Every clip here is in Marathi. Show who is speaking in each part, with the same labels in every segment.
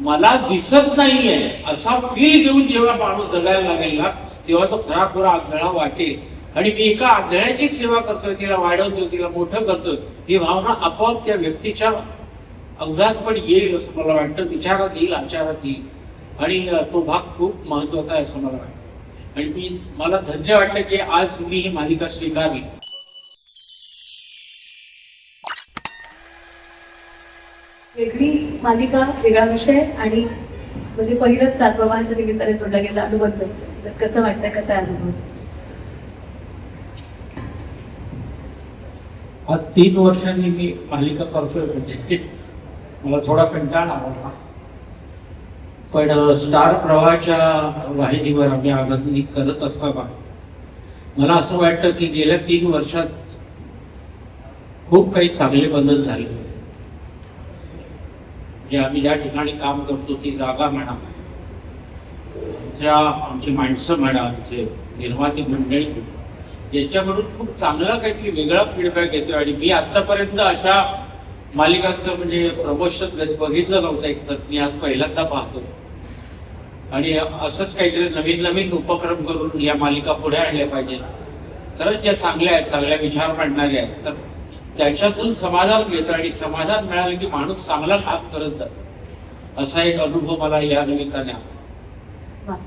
Speaker 1: मला दिसत नाहीये असा फील घेऊन जेव्हा माणूस जगायला लागेल ना, तेव्हा तो खरा आंधळा वाटेल. आणि मी एका आंधळ्याची सेवा करतोय, तिला वाढवतोय, तिला मोठं करतोय, ही भावना आपोआप त्या व्यक्तीच्या अंगात पण येईल असं मला वाटतं, विचारात येईल, आचारात येईल. आणि तो भाग खूप महत्वाचा आहे असं मला वाटतं. आणि मला धन्य वाटतं की आज मी ही मालिका स्वीकारली.
Speaker 2: वेगळी मालिका, वेगळा विषय आणि म्हणजे पहिलंच स्टार प्रवाहाच्या निमित्ताने सोडला गेला अनुबंध. तर कसं वाटतं, कसा आहे अनुभव?
Speaker 1: आज 3 वर्षांनी मी मालिका करतोय, म्हणजे मला थोडा कंटाळा आला होता. पण स्टार प्रवाहाच्या वाहिनीवर आम्ही आनंदी करत असताना मला असं वाटतं की गेल्या 3 वर्षात खूप काही चांगले बदल झाले. आम्ही ज्या ठिकाणी काम करतो ती जागा म्हणा, आमची माणसं म्हणा, आमचे निर्माती मंडळी, याच्याकडून खूप चांगला काहीतरी वेगळा फीडबॅक येतोय. आणि मी आतापर्यंत अशा मालिकांचं म्हणजे प्रमोशन बघितलं नव्हतं. एक तर मी आज पहिल्यांदा पाहतो. आणि असंच काहीतरी नवीन नवीन उपक्रम करून या मालिका पुढे आणल्या पाहिजे. खरंच ज्या चांगल्या आहेत, चांगल्या विचार मांडणाऱ्या आहेत, तर त्याच्यातून समाधान मिळतं. आणि समाधान मिळालं की माणूस चांगला काम करत जातो. असा एक अनुभव मला या निमित्ताने आला.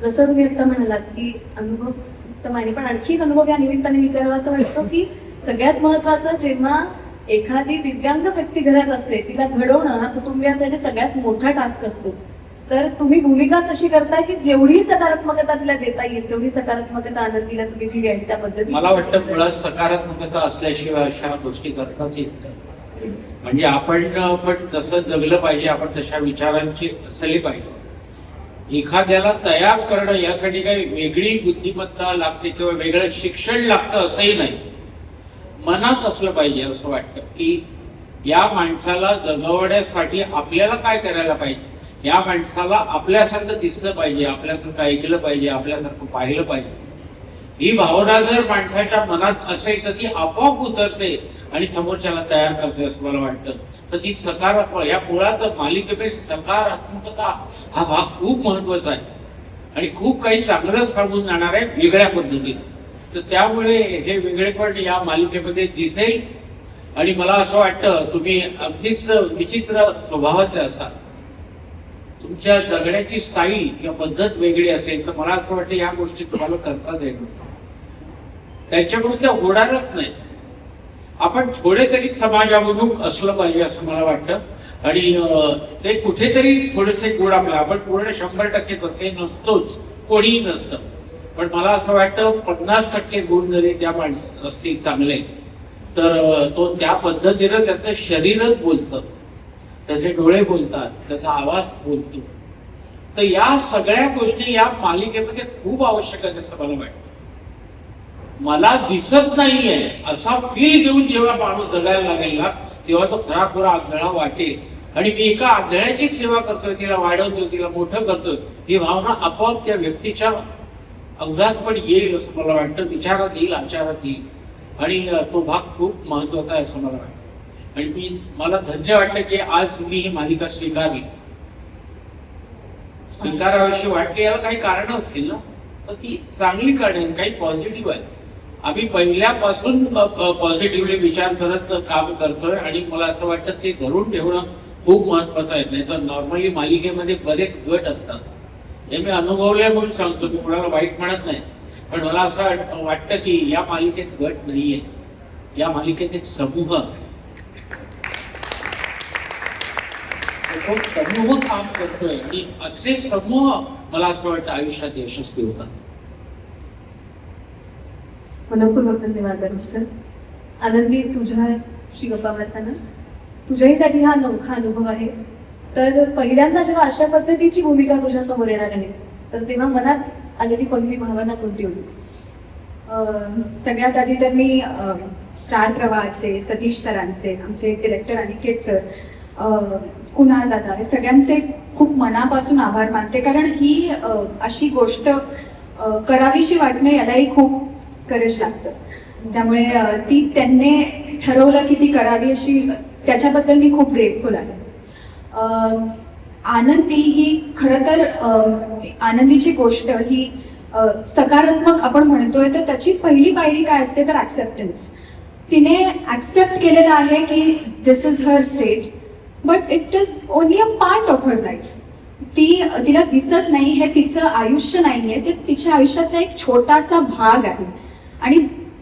Speaker 2: जसं तुम्ही आता म्हणालात की अनुभव उत्तम आहे, पण आणखी एक अनुभव या निमित्ताने विचारावा असं वाटतं की सगळ्यात महत्वाचं, जेव्हा एखादी दिव्यांग व्यक्ती घरात असते, तिला घडवणं हा कुटुंबियांसाठी सगळ्यात मोठा टास्क असतो. तर तुम्ही भूमिकाच अशी करताय की जेवढी सकारात्मकता तिला देता येईल तेवढी सकारात्मकता आनंदीला तुम्ही दिली. आणि त्या पद्धतीने
Speaker 1: मला वाटतं मुळात सकारात्मकता असल्याशिवाय अशा गोष्टी करताच येत नाही. म्हणजे आपण पण जसं जगलं पाहिजे, आपण तशा विचारांची असली पाहिजे. एखाद्याला तयार करणं यासाठी काही वेगळी बुद्धिमत्ता लागते किंवा वेगळं शिक्षण लागतं असंही नाही. मनात असलं पाहिजे. असं वाटतं की या माणसाला जगवण्यासाठी आपल्याला काय करायला पाहिजे, या माणसाला आपल्यासारखं दिसलं पाहिजे, आपल्यासारखं ऐकलं पाहिजे, आपल्यासारखं पाहिलं पाहिजे. ही भावना जर माणसाच्या मनात असेल तर ती आपोआप उतरते आणि समोरच्याला तयार करते असं मला वाटतं. तर ती सकारात्मक, या मुळात मालिकेपेक्षा सकारात्मकता हा भाग खूप महत्वाचा आहे. आणि खूप काही चांगलंच सांगून जाणार आहे वेगळ्या पद्धतीने. तर त्यामुळे हे वेगळेपण या मालिकेमध्ये दिसेल. आणि मला असं वाटतं तुम्ही अगदीच विचित्र स्वभावाचे असाल, तुमच्या जगण्याची स्टाईल किंवा पद्धत वेगळी असेल, तर मला असं वाटतं या गोष्टी तुम्हाला करताच येणार. त्यांच्याकडून त्या होणारच नाही. आपण थोडे तरी समाजाभिमुख असलं पाहिजे असं मला वाटतं. आणि ते कुठेतरी थोडेसे गुण आपले, आपण पूर्ण 100% तसे नसतोच, कोणीही नसतं. पण मला असं वाटतं 50% गुण जरी त्या माणसं असतील चांगले, तर तो त्या पद्धतीनं त्याचं शरीरच बोलतं, त्याचे डोळे बोलतात, त्याचा आवाज बोलतो. तर या सगळ्या गोष्टी या मालिकेमध्ये खूप आवश्यक आहेत असं मला वाटतं. मला दिसत नाहीये असा फील घेऊन जेव्हा माणूस जगायला लागेल ना, तेव्हा तो खरा आंधळा वाटेल. आणि मी एका आंधळ्याची सेवा करतोय, तिला वाढवतोय, तिला मोठं करतोय, ही भावना आपोआप त्या व्यक्तीच्या अंगात पण येईल असं मला वाटतं, विचारात येईल, आचारात येईल. आणि तो भाग खूप महत्वाचा आहे असं मला वाटतं. आणि मला धन्य वाटतं की आज मी ही मालिका स्वीकारली. स्वीकाराविषयी वाटली याला काही कारण असतील ना, तर ती चांगली कारण, काही पॉझिटिव्ह आहे. आम्ही पहिल्यापासून पॉझिटिव्हली विचार करत काम करतोय. आणि मला असं वाटतं ते धरून ठेवणं खूप महत्वाचं आहे. नाही तर नॉर्मली मालिकेमध्ये बरेच गट असतात. हे मी अनुभवले म्हणून सांगतो, मी कोणाला वाईट म्हणत नाही. पण मला असं वाटतं की या मालिकेत गट नाहीये, या मालिकेत एक समूह आहे. तो समूह काम करतोय. आणि असे समूह मला असं वाटतं आयुष्यात यशस्वी होतात.
Speaker 2: मनपूर्वक धन्यवाद सर. आनंदी, तुझ्याशी गप्पा मारताना तुझ्याहीसाठी हा नवखा अनुभव आहे. तर पहिल्यांदा जेव्हा अशा पद्धतीची भूमिका तुझ्या समोर येणार आहे, तर तेव्हा मनात आलेली पहिली भावना कोणती होती?
Speaker 3: सगळ्यात आधी तर मी स्टार प्रवाहाचे सतीश सरांचे, आमचे डिरेक्टर अनिकेत सर, कुणाल दादा, हे सगळ्यांचे खूप मनापासून आभार मानते. कारण ही अशी गोष्ट करावीशी वाटणे यालाही खूप करेज लागतं. त्यामुळे ती त्यांनी ठरवलं की ती करावी अशी, त्याच्याबद्दल मी खूप ग्रेटफुल आहे. आनंदी ही खरं तर आनंदीची गोष्ट ही सकारात्मक आपण म्हणतोय तर त्याची पहिली पायरी काय असते तर ऍक्सेप्टन्स. तिने ऍक्सेप्ट केलेलं आहे की this is her state, but it is only a part of her life. तिला दिसत नाही हे तिचं आयुष्य नाहीये, ते तिच्या आयुष्याचा एक छोटासा भाग आहे. आणि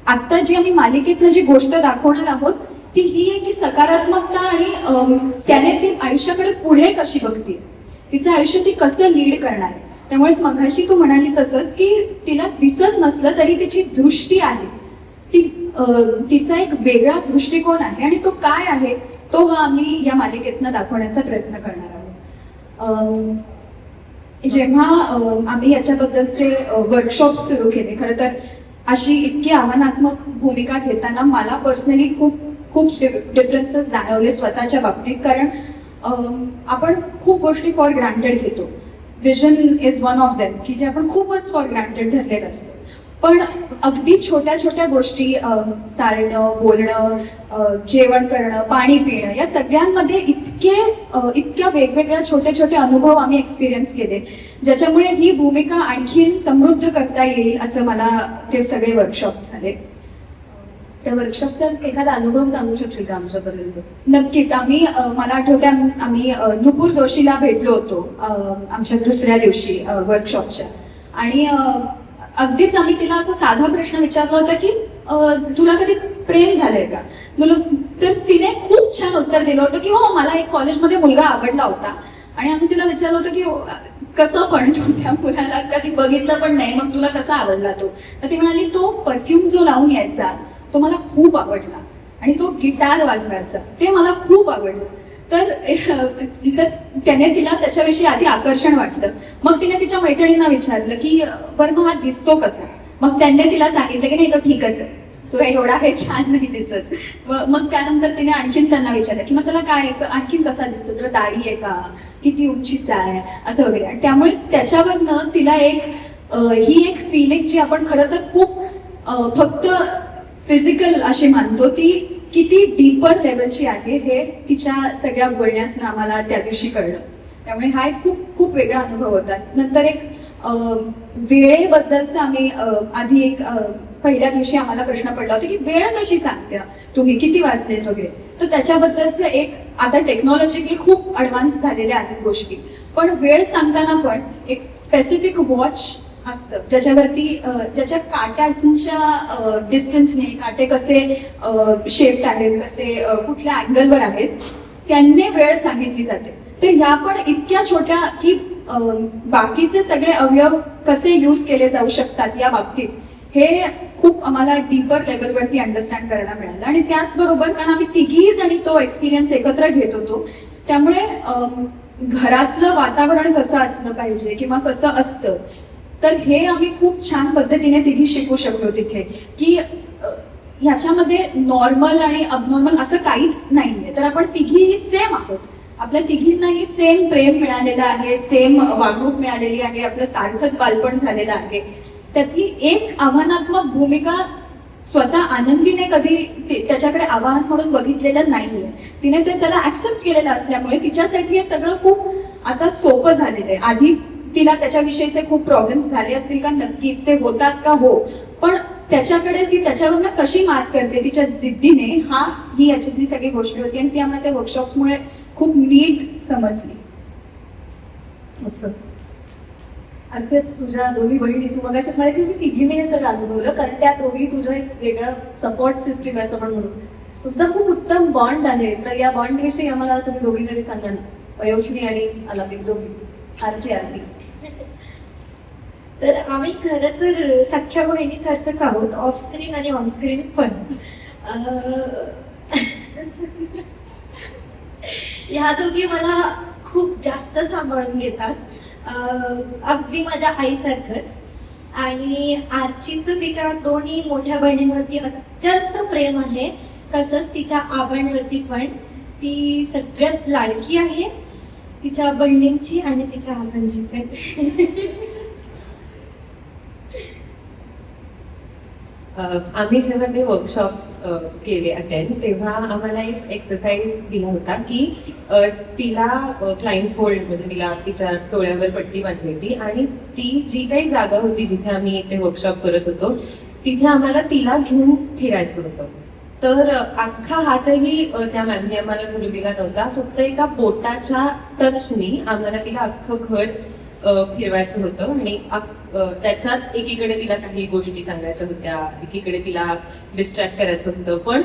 Speaker 3: आता जी आम्ही मालिकेतनं जी गोष्ट दाखवणार आहोत ती ही आहे की सकारात्मकता आणि त्याने ती आयुष्याकडे पुढे कशी बघते, तिचं आयुष्य ती कसं लीड करणार आहे. त्यामुळेच मघाशी तू म्हणाली तसंच की तिला दिसत नसलं तरी तिची दृष्टी आहे, तिचा एक वेगळा दृष्टिकोन आहे आणि तो काय आहे तो हा आम्ही या मालिकेतनं दाखवण्याचा प्रयत्न करणार आहोत. जेव्हा आम्ही याच्याबद्दलचे वर्कशॉप्स सुरू केले, खरं तर अशी इतकी आव्हानात्मक भूमिका घेताना मला पर्सनली खूप डिफरन्सेस जाणवले स्वतःच्या बाबतीत. कारण आपण खूप गोष्टी फॉर ग्रांटेड घेतो. Vision is one of them की जे आपण खूपच फॉर ग्रांटेड धरलेलं असतं. पण अगदी छोट्या छोट्या गोष्टी, चालणं, बोलणं, जेवण करणं, पाणी पिणं, या सगळ्यांमध्ये इतक्या वेगवेगळ्या छोटे छोटे अनुभव आम्ही एक्सपिरियन्स केले, ज्याच्यामुळे ही भूमिका आणखीन समृद्ध करता येईल असं मला ते सगळे वर्कशॉप्स झाले.
Speaker 2: त्या वर्कशॉपचा एखादा अनुभव सांगू शकशील का आमच्यापर्यंत?
Speaker 3: नक्कीच. मला आठवतं आम्ही नुपूर जोशीला भेटलो होतो आमच्या दुसऱ्या दिवशी वर्कशॉपच्या. आणि अगदीच आम्ही तिला असा साधा प्रश्न विचारला होता की तुला कधी प्रेम झालंय का? तर तिने खूप छान उत्तर दिलं होतं की हो, मला एक कॉलेजमध्ये मुलगा आवडला होता. आणि आम्ही तिला विचारलं होतं की कसं, पण तू त्या मुलाला कधी बघितलं पण नाही, मग तुला कसा आवडला तो? तर ती म्हणाली तो परफ्यूम जो लावून यायचा तो मला खूप आवडला आणि तो गिटार वाजवायचा ते मला खूप आवडलं. तर त्याने तिला त्याच्याविषयी आधी आकर्षण वाटलं. मग तिने तिच्या मैत्रिणींना विचारलं की बरं मग हा दिसतो कसा? मग त्यांनी तिला सांगितलं की नाही, तो ठीकच आहे, तो काही एवढा काही छान नाही दिसत. मग त्यानंतर तिने आणखीन त्यांना विचारलं की मग त्याला काय आणखीन कसा दिसतो, तुला दाढी आहे का, किती उंचीचा आहे, असं वगैरे. आणि त्यामुळे त्याच्यावरनं तिला ही एक फिलिंग जी आपण खरं तर खूप फक्त फिजिकल अशी मानतो, ती किती डीपर लेवलची आहे हे तिच्या सगळ्या बोलण्यातनं आम्हाला त्या दिवशी कळलं. त्यामुळे हा एक खूप वेगळा अनुभव होता. नंतर एक वेळेबद्दलचा आम्ही आधी पहिल्या दिवशी आम्हाला प्रश्न पडला होता की वेळ कशी सांगता तुम्ही, किती वाजलेत वगैरे. तर त्याच्याबद्दलचं आता टेक्नॉलॉजिकली खूप ऍडव्हान्स झालेल्या आहेत गोष्टी, पण वेळ सांगताना पण एक स्पेसिफिक वॉच असतं ज्याच्यावरती ज्याच्या काट्यांच्या डिस्टन्सने काटे कसे शेप्ड आहेत, कसे कुठल्या अँगलवर आहेत, त्यांनी वेळ सांगितली जाते. तर ह्या पण इतक्या छोट्या की बाकीचे सगळे अवयव कसे यूज केले जाऊ शकतात या बाबतीत, हे खूप आम्हाला डीपर लेवलवरती अंडरस्टँड करायला मिळालं. आणि त्याचबरोबर कारण आम्ही तिघी जणी तो एक्सपिरियन्स एकत्र घेत होतो, त्यामुळे घरातलं वातावरण कसं असलं पाहिजे किंवा कसं असतं, तर हे आम्ही खूप छान पद्धतीने तिघी शिकू शकलो तिथे की ह्याच्यामध्ये नॉर्मल आणि अबनॉर्मल असं काहीच नाहीये. तर आपण तिघीही सेम आहोत, आपल्या तिघींनाही सेम प्रेम मिळालेलं आहे, सेम वागणूक मिळालेली आहे, आपलं सारखंच बालपण झालेलं आहे. त्यातली एक आव्हानात्मक भूमिका स्वतः आनंदीने कधी त्याच्याकडे आव्हान म्हणून बघितलेलं नाहीये. तिने त्याला ऍक्सेप्ट केलेलं असल्यामुळे तिच्यासाठी हे सगळं खूप आता सोपं झालेलं आहे. आधी तिला त्याच्याविषयीचे खूप प्रॉब्लेम्स झाले असतील का? नक्कीच ते होतात का? हो. पण त्याच्याकडे ती त्याच्यावरनं कशी मात करते तिच्या जिद्दीने, ही याच्यातली सगळी गोष्ट होती आणि ती आम्हाला त्या वर्कशॉप्समुळे खूप नीट समजली.
Speaker 2: मस्त. अर्थात तुझ्या दोन्ही बहिणी, तू मग अशाच म्हणाली की मी तिघीने हे सगळं अनुभवलं, कारण त्या दोघी तुझं एक वेगळं सपोर्ट सिस्टीम आहे असं पण म्हणून. तुमचा खूप उत्तम बॉन्ड आहे. तर या बॉन्ड विषयी आम्हाला तुम्ही दोघी जणी सांगा ना, वयोश्री आणि अलापिक दोघी. आरती.
Speaker 4: तर आम्ही खरं तर सख्या बहिणीसारखंच आहोत, ऑफ स्क्रीन आणि ऑन स्क्रीन पण. ह्या दोघी मला खूप जास्त सांभाळून घेतात, अगदी माझ्या आईसारखंच. आणि आर्चीचं तिच्या दोन्ही मोठ्या बहिणींवरती अत्यंत प्रेम आहे, तसंच तिच्या आबांवरती पण. ती सगळ्यात लाडकी आहे तिच्या बहिणींची आणि तिच्या आबांची पण.
Speaker 5: आम्ही जेव्हा ते वर्कशॉप्स केले अटेंड तेव्हा आम्हाला एक एक्सरसाइज दिला होता की तिला क्लाइंट फोल्ड म्हणजे तिला तिच्या डोळ्यावर पट्टी बांधली होती आणि ती जी काही जागा होती जिथे आम्ही ते वर्कशॉप करत होतो तिथे आम्हाला तिला घेऊन फिरायचं होतं. तर अख्खा हातही त्या मॅमने आम्हाला धरू दिला नव्हता. फक्त एका बोटाच्या टचनी आम्हाला तिला अख्खं घर फिरवायचं होतं आणि त्याच्यात एकीकडे तिला काही गोष्टी सांगायच्या होत्या, एकीकडे तिला डिस्ट्रॅक्ट करायचं होतं. पण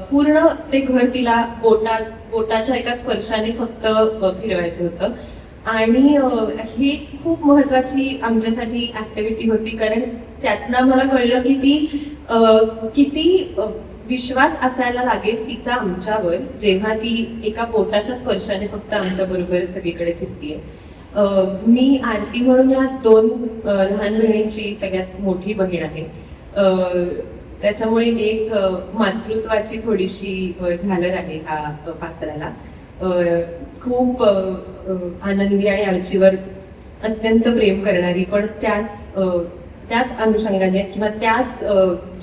Speaker 5: पूर्ण ते घर तिला बोटाच्या एका स्पर्शाने फक्त फिरवायचं होतं. आणि ही खूप महत्वाची आमच्यासाठी ऍक्टिव्हिटी होती कारण त्यातनं मला कळलं की ती किती विश्वास असायला लागेल तिचा आमच्यावर जेव्हा ती एका बोटाच्या स्पर्शाने फक्त आमच्या बरोबर सगळीकडे फिरतीये. मी आरती म्हणून या 2 लहान बहिणींची सगळ्यात मोठी बहीण आहे. त्याच्यामुळे एक मातृत्वाची थोडीशी झालर आहे ह्या पात्राला. खूप आनंदी आणि आर्चीवर अत्यंत प्रेम करणारी पण त्याच अनुषंगाने किंवा त्याच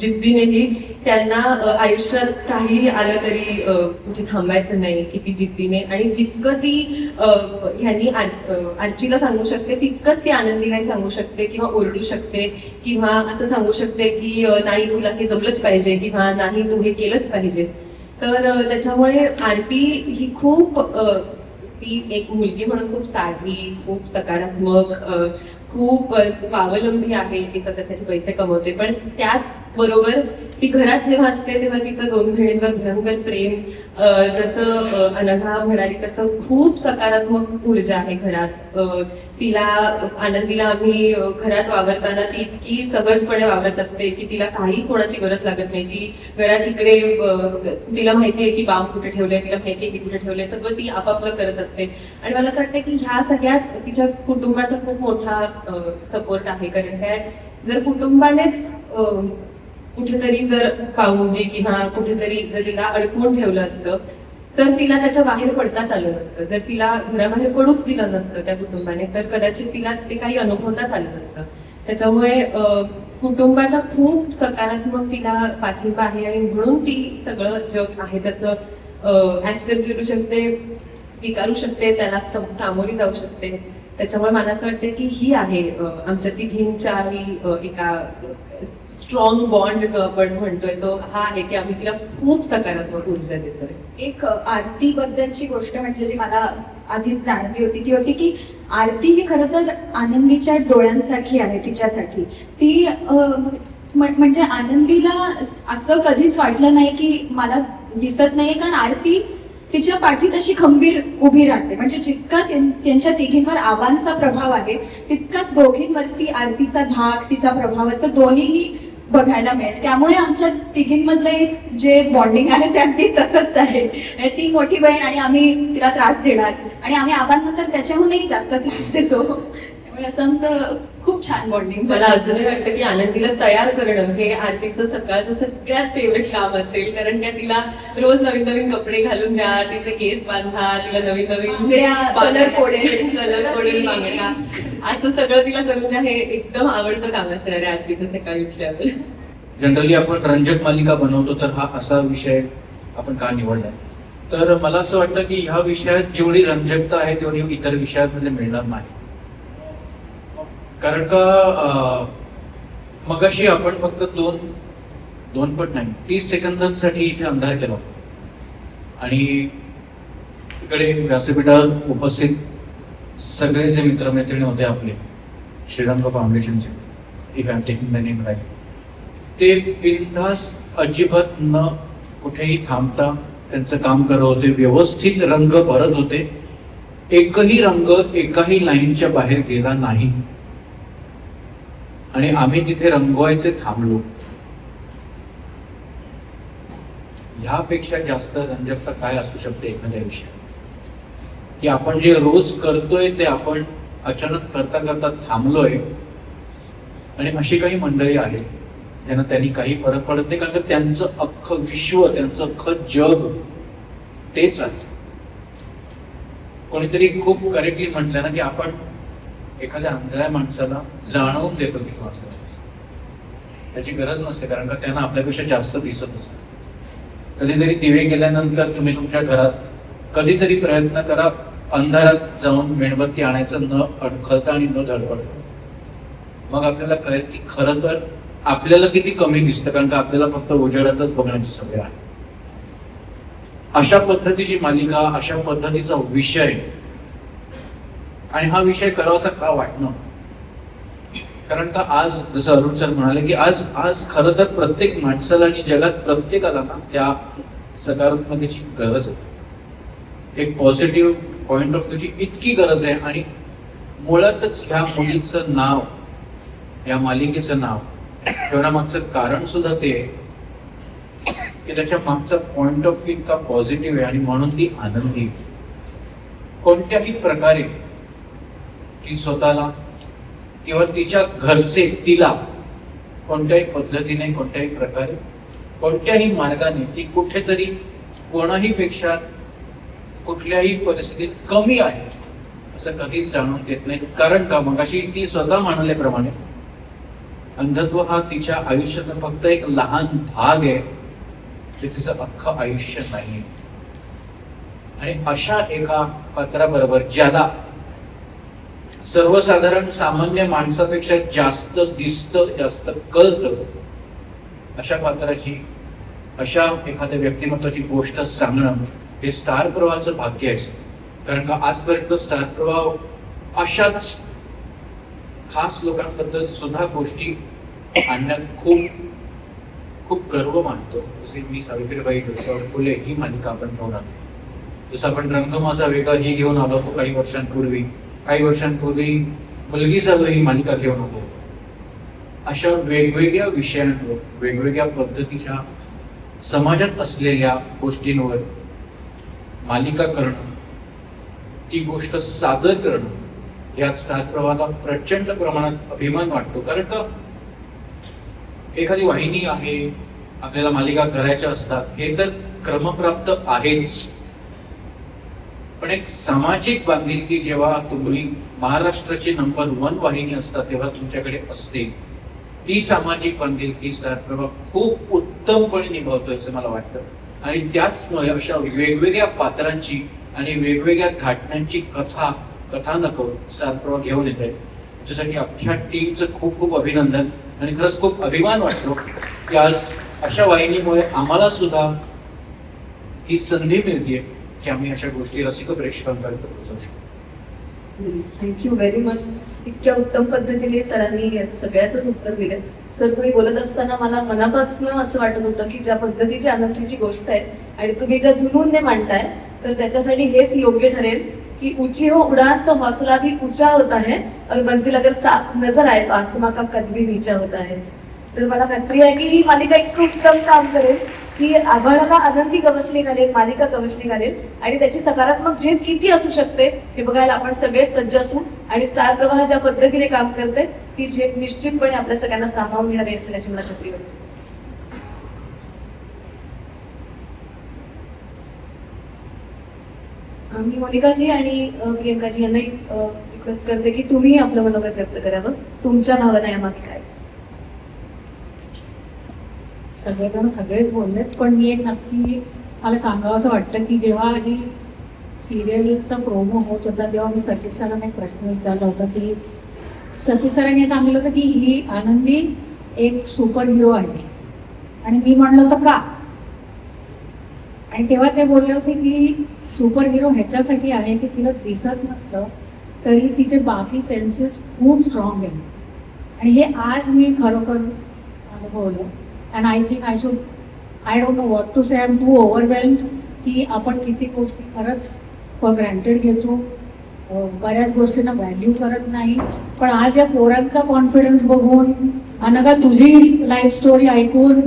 Speaker 5: जिद्दीनेही त्यांना आयुष्यात काही आलं तरी कुठे थांबायचं नाही, किती जिद्दीने आणि जितकं ती ह्यांनी आर्चीला सांगू शकते तितकंच ती आनंदीलाही सांगू शकते किंवा ओरडू शकते किंवा असं सांगू शकते की नाही तुला हे जमलंच पाहिजे किंवा नाही तू हे केलंच पाहिजेस. तर त्याच्यामुळे आरती ही खूप ती एक मुलगी म्हणून खूप साधी, खूप सकारात्मक, खूप स्वावलंबी आहे. ती स्वतःसाठी पैसे कमवते पण त्याच बरोबर ती घरात जेव्हा असते तेव्हा तिचं 2 बहिणींवर भयंकर प्रेम, जसं अनघा म्हणाली तसं खूप सकारात्मक ऊर्जा आहे घरात. तिला आनंदीला आम्ही घरात वावरताना ती इतकी सहजपणे वावरत असते की तिला काही कोणाची गरज लागत नाही. ती घरात इकडे तिला माहितीये की बाम कुठे ठेवलंय, तिला माहितीये की कुठे ठेवलंय, सगळं ती आपापलं करत असते. आणि मला असं वाटतं की ह्या सगळ्यात तिच्या कुटुंबाचा खूप मोठा सपोर्ट आहे. कारण काय जर कुटुंबानेच कुठेतरी जर पाहुणे किंवा कुठेतरी जर तिला अडकवून ठेवलं असतं तर तिला त्याच्या बाहेर पडताच आलं नसतं. जर तिला घराबाहेर पडूच दिलं नसतं त्या कुटुंबाने तर कदाचित तिला ते काही अनुभवताच आलं नसतं. त्याच्यामुळे कुटुंबाचा खूप सकारात्मक तिला पाठिंबा आहे आणि म्हणून ती सगळं जग आहे तसं ऍक्सेप्ट करू शकते, स्वीकारू शकते, त्याला सामोरी जाऊ शकते. त्याच्यामुळे मला असं वाटतं की ही आहे आमच्या तिघींच्याही एका स्ट्रॉंग बॉन्ड जो आपण म्हणतोय तो हा आहे की आम्ही तिला खूप सकारात्मक ऊर्जा देतोय.
Speaker 3: एक आरती बद्दलची गोष्ट म्हणजे जी मला आधीच जाणवली होती ती होती की आरती ही खरं तर आनंदीच्या डोळ्यांसारखी आहे तिच्यासाठी. ती म्हणजे आनंदीला असं कधीच वाटलं नाही की मला दिसत नाहीये कारण आरती तिच्या पाठीत अशी खंबीर उभी राहते. म्हणजे जितका त्यांच्या तिघींवर आबांचा प्रभाव आहे तितकाच दोघींवरती आरतीचा धाक, तिचा प्रभाव असं दोन्हीही बघायला मिळेल. त्यामुळे आमच्या तिघींमधलं जे बॉन्डिंग आहे ते अगदी तसंच आहे. ती मोठी बहीण आणि आम्ही तिला त्रास देणार आणि आम्ही आबांना तर त्याच्याहूनही जास्त त्रास देतो. त्यामुळे असं आमचं खूप छान बॉन्डिंग.
Speaker 5: मला अजूनही वाटतं की आनंदीला तयार करणं हे आरतीचं सकाळचं सगळ्यात फेवरेट काम असेल. कारण त्या तिला रोज नवीन नवीन कपडे घालून द्या, तिचे केस बांधा, तिला नवीन नवीन
Speaker 3: कलर
Speaker 5: कोडेल बांगड्या, असं सगळं तिला करून द्या. हे एकदम आवडतं काम असणार आहे आरतीचं सकाळी उठल्यावर.
Speaker 6: जनरली आपण रंजक मालिका बनवतो तर हा असा विषय आपण का निवडला तर मला असं वाटतं की ह्या विषयात जेवढी रंजकता आहे तेवढी इतर विषयांमध्ये मिळणार नाही. कारण का मगाशी आपण फक्त दोन पण नाही 30 सेकंदांसाठी इथे अंधार केला आणि इकडे व्यासपीठावर उपस्थित सगळे जे मित्रमैत्रिणी होते आपले श्रीरंग फाउंडेशनचे, if I am taking the name right, ते बिनधास्त अजिबात न कुठेही थांबता त्यांचं काम करत होते. व्यवस्थित रंग भरत होते. एकही रंग एकाही लाईनच्या बाहेर गेला नाही आणि आम्ही तिथे रंगवायचे थांबलो. ह्यापेक्षा जास्त रंजकता काय असू शकते एखाद्या विषयात की आपण जे रोज करतोय ते आपण अचानक करता करता थांबलोय. आणि अशी काही मंडळी आहेत त्यांना त्यांनी काही फरक पडत नाही कारण त्यांचं अख्खं विश्व, त्यांचं अख्खं जग तेच आहे. कोणीतरी खूप करेक्टली म्हटलं ना की आपण एखाद्या आंधळ्या माणसाला जाणवून देतो की त्याची गरज नसते, कारण का त्यांना आपल्यापेक्षा जास्त दिसत असतं. कधीतरी दिवे गेल्यानंतर तुम्ही तुमच्या घरात कधीतरी प्रयत्न करा अंधारात जाऊन मेणबत्ती आणायचं, न अडखळता आणि न धडपडता. मग आपल्याला कळेल की खरं तर आपल्याला किती कमी दिसतं, कारण का आपल्याला फक्त उजेडातच बघण्याची सवय आहे. अशा पद्धतीची मालिका, अशा पद्धतीचा विषय, आणि हा विषय करावासा का वाटणं, कारण का आज जसं अरुण सर म्हणाले की आज खरं तर प्रत्येक माणसाला आणि जगात प्रत्येकाला ना त्या सकारात्मकतेची गरज आहे. एक पॉझिटिव्ह पॉइंट ऑफ व्ह्यूची इतकी गरज आहे. आणि मुळातच ह्या मुलीचं नाव, या मालिकेचं नाव ठेवण्यामागचं कारण सुद्धा ते आहे की त्याच्या मागचा पॉइंट ऑफ व्ह्यू इतका पॉझिटिव्ह आहे आणि म्हणून ती आनंदी आहे. कोणत्याही प्रकारे ती स्वतःला किंवा तिच्या घरचे तिला कोणत्याही पद्धतीने, कोणत्याही प्रकारे, कोणत्याही मार्गाने ती कुठेतरी कोणाही पेक्षा कुठल्याही परिस्थितीत कमी आहे असं कधीच जाणून घेत नाही. कारण का, मग अशी ती स्वतः म्हणाल्याप्रमाणे अंधत्व हा तिच्या आयुष्याचा फक्त एक लहान भाग आहे, ते तिचं अख्खं आयुष्य नाहीये. आणि अशा एका पात्राबरोबर ज्याला सर्वसाधारण सामान्य माणसापेक्षा जास्त दिसतं, जास्त कळतं, अशा पात्राची, अशा एखाद्या व्यक्तिमत्वाची गोष्ट सांगणं हे स्टार प्रवाहाचं भाग्य आहे. कारण का आजपर्यंत स्टार प्रवाह अशाच खास लोकांबद्दल सुद्धा गोष्टी आणण्यात खूप खूप गर्व मानतो. जसे मी सावित्रीबाई ज्योतिबा फुले ही मालिका आपण घेऊन आलो, जसं आपण रंगमासा वेगळा ही घेऊन आलो होतो काही वर्षांपूर्वी मुलगी चालू ही मालिका घेऊन आलो. अशा वेगवेगळ्या विषयांवर, वेगवेगळ्या पद्धतीच्या समाजात असलेल्या गोष्टींवर मालिका करणं, ती गोष्ट सादर करणं, यात स्टार प्रवाहाला प्रचंड प्रमाणात अभिमान वाटतो. कारण का एखादी वाहिनी आहे, आपल्याला मालिका करायच्या असतात, हे तर क्रमप्राप्त आहेच, पण एक सामाजिक बांधिलकी जेव्हा तुम्ही महाराष्ट्राची नंबर 1 वाहिनी असतात तेव्हा तुमच्याकडे असते, ती सामाजिक बांधिलकी स्टार प्रवाह खूप उत्तमपणे निभावतोय असं मला वाटतं. आणि त्याचमुळे अशा वेगवेगळ्या पात्रांची आणि वेगवेगळ्या घटनांची कथानकं स्टार प्रवाह घेऊन येत आहे. त्याच्यासाठी अख्ख्या टीमचं खूप खूप अभिनंदन. आणि खरंच खूप अभिमान वाटतो की आज अशा वाहिनीमुळे आम्हाला सुद्धा ही संधी मिळते की आम्ही अशा गोष्टी रसिक प्रेक्षकांपर्यंत पोहोचवू शकतो.
Speaker 2: Thank you very much. इतक्या उत्तम पद्धतीने सरांनी याचं सगळ्याच उत्तर दिलं. सर, तुम्ही बोलत असताना मला मनापासून असं वाटत होतं की ज्या पद्धतीची आनंदीची गोष्ट आहे आणि तुम्ही ज्या जुनूनने मांडताय, तर त्याच्यासाठी हेच योग्य ठरेल कि ऊंची हो उड़ान तो हौसला भी ऊंचा होता है और मंजिल अगर साफ नजर आए तो आसमां का कद भी नीचा होता है. तर मला खात्री आहे की ही मालिका इतकं उत्तम काम करेल की आभाळाला आनंदी गवसणी घालेल, मालिका गवसणी घालेल आणि त्याची सकारात्मक झेप किती असू शकते हे बघायला आपण सगळेच सज्ज असू. आणि स्टार प्रवाह ज्या पद्धतीने काम करते ती झेप निश्चितपणे आपल्या सगळ्यांना सामावून घेणारी असेल याची मला खात्री वाटते. मी मोनिकाजी आणि प्रियंकाजी यांनाही रिक्वेस्ट करते की तुम्ही आपलं मनोगत व्यक्त करावं. तुमच्या भावना यामागे काय?
Speaker 7: सगळेजण सगळेच बोललेत, पण मी एक नक्की मला सांगावं असं वाटतं की जेव्हा ही सिरियलचा प्रोमो होत होता तेव्हा मी सतीश सरांना एक प्रश्न विचारला होता की सतीश सरांनी सांगितलं होतं की ही आनंदी एक सुपर हिरो आहे आणि मी म्हणलं होतं का, आणि तेव्हा ते बोलले होते की सुपर हिरो ह्याच्यासाठी आहे की तिला दिसत नसलं तरी तिचे बाकी सेन्सेस खूप स्ट्रॉंग आहेत आणि हे आज मी खरोखर अनुभवलं. And I think I don't know what to say. I am too overwhelmed की आपण किती गोष्टी खरंच फॉर ग्रँटेड घेतो, बऱ्याच गोष्टींना व्हॅल्यू करत नाही. पण आज या पोरांचा कॉन्फिडन्स बघून, अनघा तुझी लाईफ स्टोरी ऐकून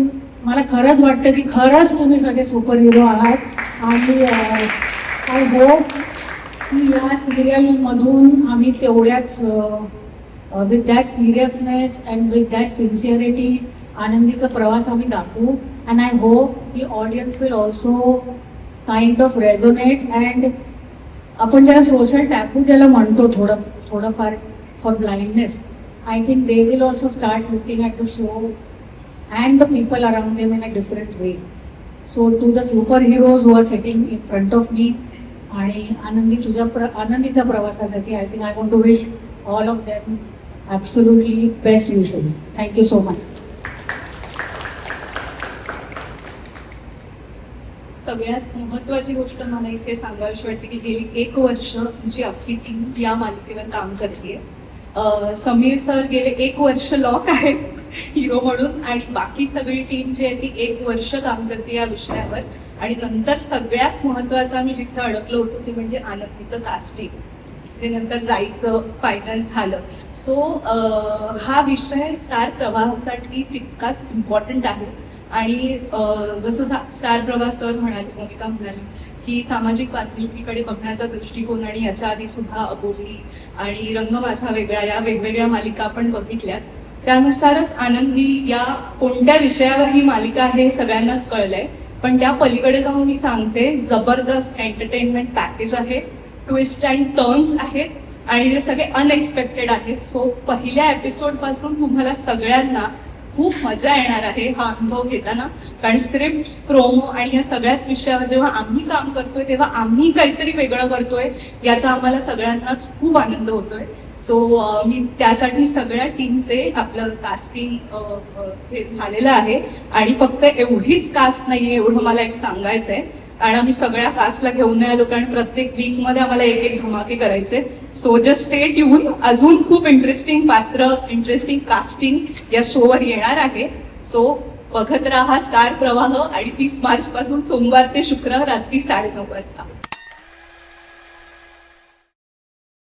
Speaker 7: मला खरंच वाटतं की खरंच तुम्ही सगळे सुपर हिरो आहात. आणि आय होप की या सिरियलमधून आम्ही तेवढ्याच with that seriousness and with that sincerity आनंदीचा प्रवास आम्ही दाखवू. अँड आय होप की audience will also kind of resonate. And आपण ज्याला सोशल टॅबू ज्याला म्हणतो थोडंफार for blindness, I think they will also start looking at the show and the people around them in a different way. So to the superheroes who are sitting in front of me, आणि आनंदीच्या प्रवासासाठी I think I want to wish all of them absolutely best wishes. Thank you so much.
Speaker 2: सगळ्यात महत्वाची गोष्ट मला इथे सांगावीशी वाटते की गेली 1 वर्ष जी अख्खी टीम या मालिकेवर काम करते. समीर सर गेले 1 वर्ष लॉक आहेत हिरो म्हणून, आणि बाकी सगळी टीम जी आहे ती 1 वर्ष काम करते या विषयावर. आणि नंतर सगळ्यात महत्वाचं आम्ही जिथे अडकलो होतो ते म्हणजे आनंदीचं कास्टिंग, जे नंतर जायचं फायनल झालं. सो हा विषय स्टार प्रवाहासाठी तितकाच इम्पॉर्टंट आहे. आणि जसं स्टार प्रवाह सर म्हणाले, मोनिका म्हणाली की सामाजिक बांधिलकीकडे बघण्याचा दृष्टिकोन, आणि याच्या आधी सुद्धा अबोली आणि रंग माझा वेगळा या वेगवेगळ्या मालिका आपण बघितल्यात. त्यानुसारच आनंदी या कोणत्या विषयावर ही मालिका आहे हे सगळ्यांनाच कळलंय. पण त्या पलीकडे जाऊन मी सांगते, जबरदस्त एंटरटेनमेंट पॅकेज आहे, ट्विस्ट अँड टर्न्स आहेत आणि जे सगळे अनएक्सपेक्टेड आहेत. सो पहिल्या एपिसोड पासून तुम्हाला सगळ्यांना खूप मजा येणार आहे हा अनुभव घेताना. कारण स्क्रिप्ट, प्रोमो आणि या सगळ्याच विषयावर जेव्हा आम्ही काम करतोय तेव्हा आम्ही काहीतरी वेगळं करतोय याचा आम्हाला सगळ्यांनाच खूप आनंद होतोय. सो मी त्यासाठी सगळ्या टीमचे आपलं कास्टिंग जे झालेलं आहे, आणि फक्त एवढीच कास्ट नाहीये एवढं मला एक सांगायचंय, कारण आम्ही सगळ्या कास्टला घेऊन नाही आलो, कारण प्रत्येक वीकमध्ये आम्हाला एक धमाके करायचे. सो जस्ट स्टे ट्यून, अजून खूप इंटरेस्टिंग पात्र, इंटरेस्टिंग कास्टिंग या शोवर येणार आहे. सो बघत राहा स्टार प्रवाह, आणि 30 मार्च पासून सोमवार ते शुक्रवार रात्री 9:30 वाजता.